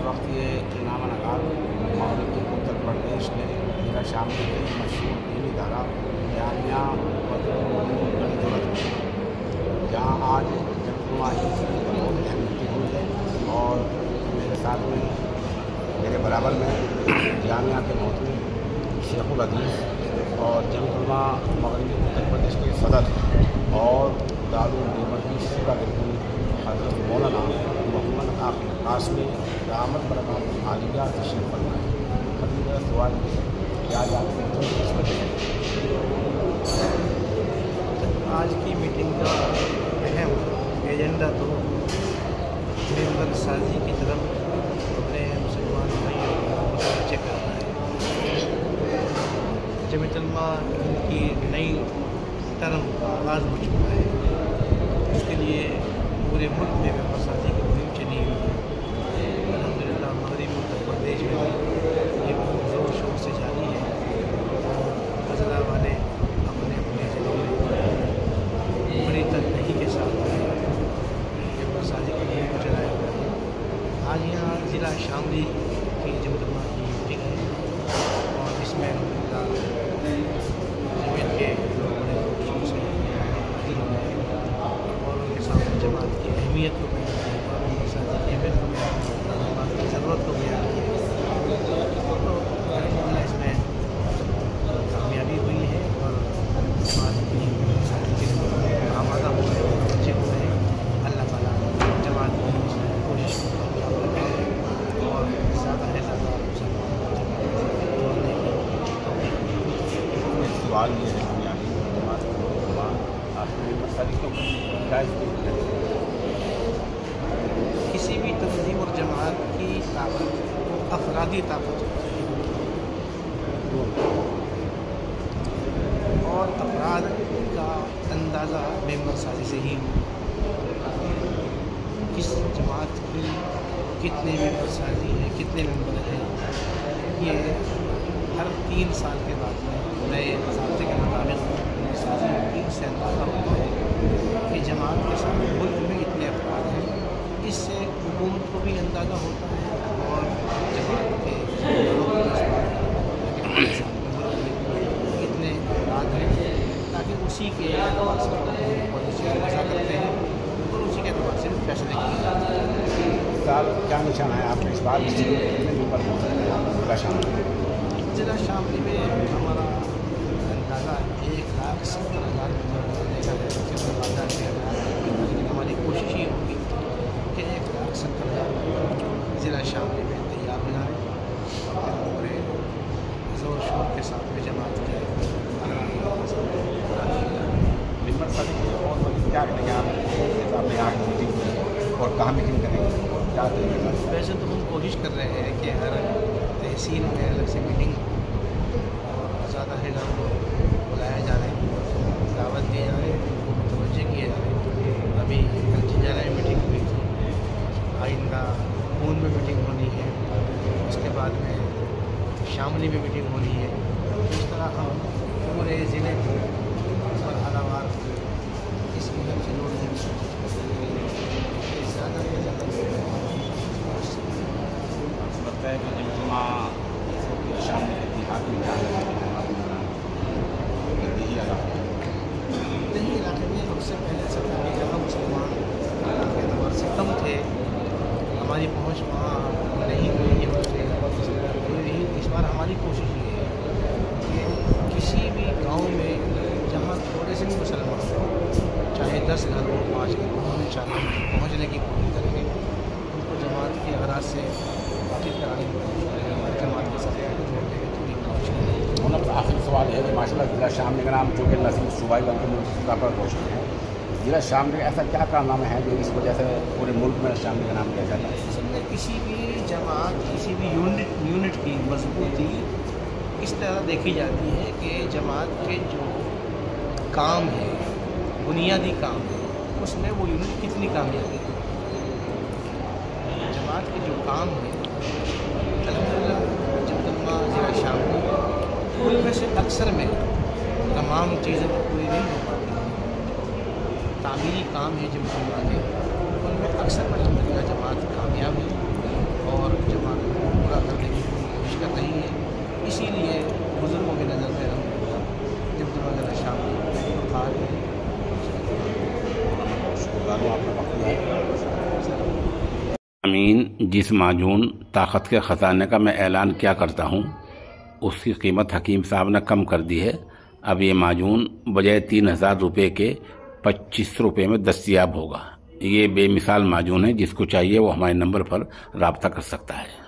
वक्त ये नामा नगार मगरबी उत्तर प्रदेश में ज़िला शामली के मशहूर दीनी इदारा जामिया बड़ी दौलत में, जहाँ आज जमजुमा बहुत अहम मीटिंग हुई है। और मेरे साथ में मेरे बराबर में जामिया के मोहतरम शेखुल हदीस और जमजुमा मगरबी उत्तर प्रदेश के सदर और दारुल देवबंदी शिवा बिल्कुल हज़रत मौलाना मोहम्मद आकिब कासमी दामद बरकातुहू आलिया तशरीफ़ फरमाए। कभी मेरा सवाल क्या जानते हैं इस वजह से आज की मीटिंग का अहम एजेंडा तो मेंबर साजी की तरफ अपने मुसलमान भाइयों को चेक करना है। जमीयत उलमा की नई टर्म का आगाज़ हो चुका है, उसके लिए पूरे मुल्क में मेंबर साजी की मुहिम चली हुई है। अल्हम्दुलिल्लाह मगरबी उत्तर प्रदेश में ये बहुत ज़ोर शोर से जारी है। फजला वाले अपने अपने ज़िलों में बड़ी तनदही के साथ मेंबर साजी की मुहिम को चलाया हुआ है। आज यहाँ ज़िला शामली की जमयत उलमा की मीटिंग है और इसमें जमीयत के लोग बड़े खुशूस से हाजिर हो गए और उनके सामने जमात की अहमियत को बयान किया और मेंबर साजी की अहमियत को बयान किया, जमात की ज़रूरत को बयान किया। तो अल्हम्दुलिल्लाह इसमें कामयाबी हुई है और जमात की साजी के लिए आमादा हो गए, अच्छे हो गए। अल्लाह ताला जमात की कोशिश को कामयाब रखे और ज़्यादा से ज़्यादा जोड़ने की सवाल ये है कि आपने मसाइल को क्या किसी भी तंजीम और जमात की ताकत अफरादी ताकत होती है और अफराद का अंदाज़ा मेंबर साजी से ही किस जमात की कितने मेंबर साजी हैं, कितने मेंबर हैं, ये हर 3 साल के बाद में नए ज़ाब्ते के मुताबिक साजी की इससे अंदाज़ा होता है कि जमात के साथ मुल्क में इतने अफराद हैं। इससे हुकूमत को भी अंदाज़ा होता है और जमात के कितने अफराद हैं, ताकि उसी के एतबार से पॉलिसी को वज़ा करते हैं और उसी के एतबार से फैसले किए जाते हैं। साल क्या निशान है आपने इस बार ज़िला शामली ज़िला शामली में हमारा अंदाज़ा 1,70,000 देखा जाए तो वादा किया गया है, लेकिन हमारी कोशिश ये होगी कि 1,70,000 ज़िला शामली में तैयार हो जाए और पूरे ज़ोर शोर के साथ में जमात के मेंबर साजी और क्या करेंगे आप अपने यहाँ की मीटिंग और कहाँ मीटिंग करेंगे क्या करेंगे? वैसे तो हम कोशिश कर रहे हैं कि हर तहसील में अलग से मीटिंग और ज़्यादा से ज़्यादा बुलाया जा रहा है, दावत दी जा रही है, उनको मुतवज्जे किया जा रहा है। अभी जिंजाना में मीटिंग हुई थी, आइंदा खून में मीटिंग होनी है, उसके बाद में शामली में मीटिंग होनी है। इस तरह हम पूरे ज़िले को मरहलावार इस मुहिम से जोड़ देंगे। ज़्यादा से ज़्यादा लगता है कि जमजुमा शामली के देहात में दही इलाके में सबसे पहले से जहाँ मुसलमान के एतबार से कम थे, हमारी पहुँच वहाँ नहीं हुई है। इस बार हमारी कोशिश ये है कि किसी भी गांव में जहाँ थोड़े से भी मुसलमान हो, चाहे 10 घर हो, 5 घर हो, हम इंशाअल्लाह पहुँचने की कोशिश करेंगे। उनको जमात की अगराज से वाकिफ़ कराने की कोशिश करेंगे और जमात के साथ जोड़ने की पूरी कोशिश करेंगे। मतलब आखिरी सवाल है कि माशाल्लाह ज़िला शामली का नाम चूँकि नसीब सूबाई बल्कि मुल्क पर रोशन है, ज़िला शामली का ऐसा क्या कारनामा है जो इस वजह से पूरे मुल्क में शामली का नाम लिया जाता है? असल में किसी भी जमात, किसी भी यूनिट की मजबूती इस तरह देखी जाती है कि जमात के जो काम है, बुनियादी काम है, उसमें वो यूनिट कितनी कामयाबी है। जमात के जो काम है अल्हम्दुलिल्लाह जमजुमा ज़िला शामली उनमें से अक्सर में तमाम चीज़ें तो पूरी नहीं हो पाती। तामीरी काम है जमजुमा के, उनमें अक्सर अल्हम्दुलिल्लाह जमात कामयाब है और امین، جس معجون طاقت کے خزانے کا میں اعلان کیا کرتا ہوں اس کی قیمت حکیم صاحب نے کم کر دی ہے۔ اب یہ معجون بجائے 3000 روپے کے 2500 روپے میں دستیاب ہوگا۔ یہ بے مثال معجون ہے، جس کو چاہیے وہ ہمارے نمبر پر رابطہ کر سکتا ہے۔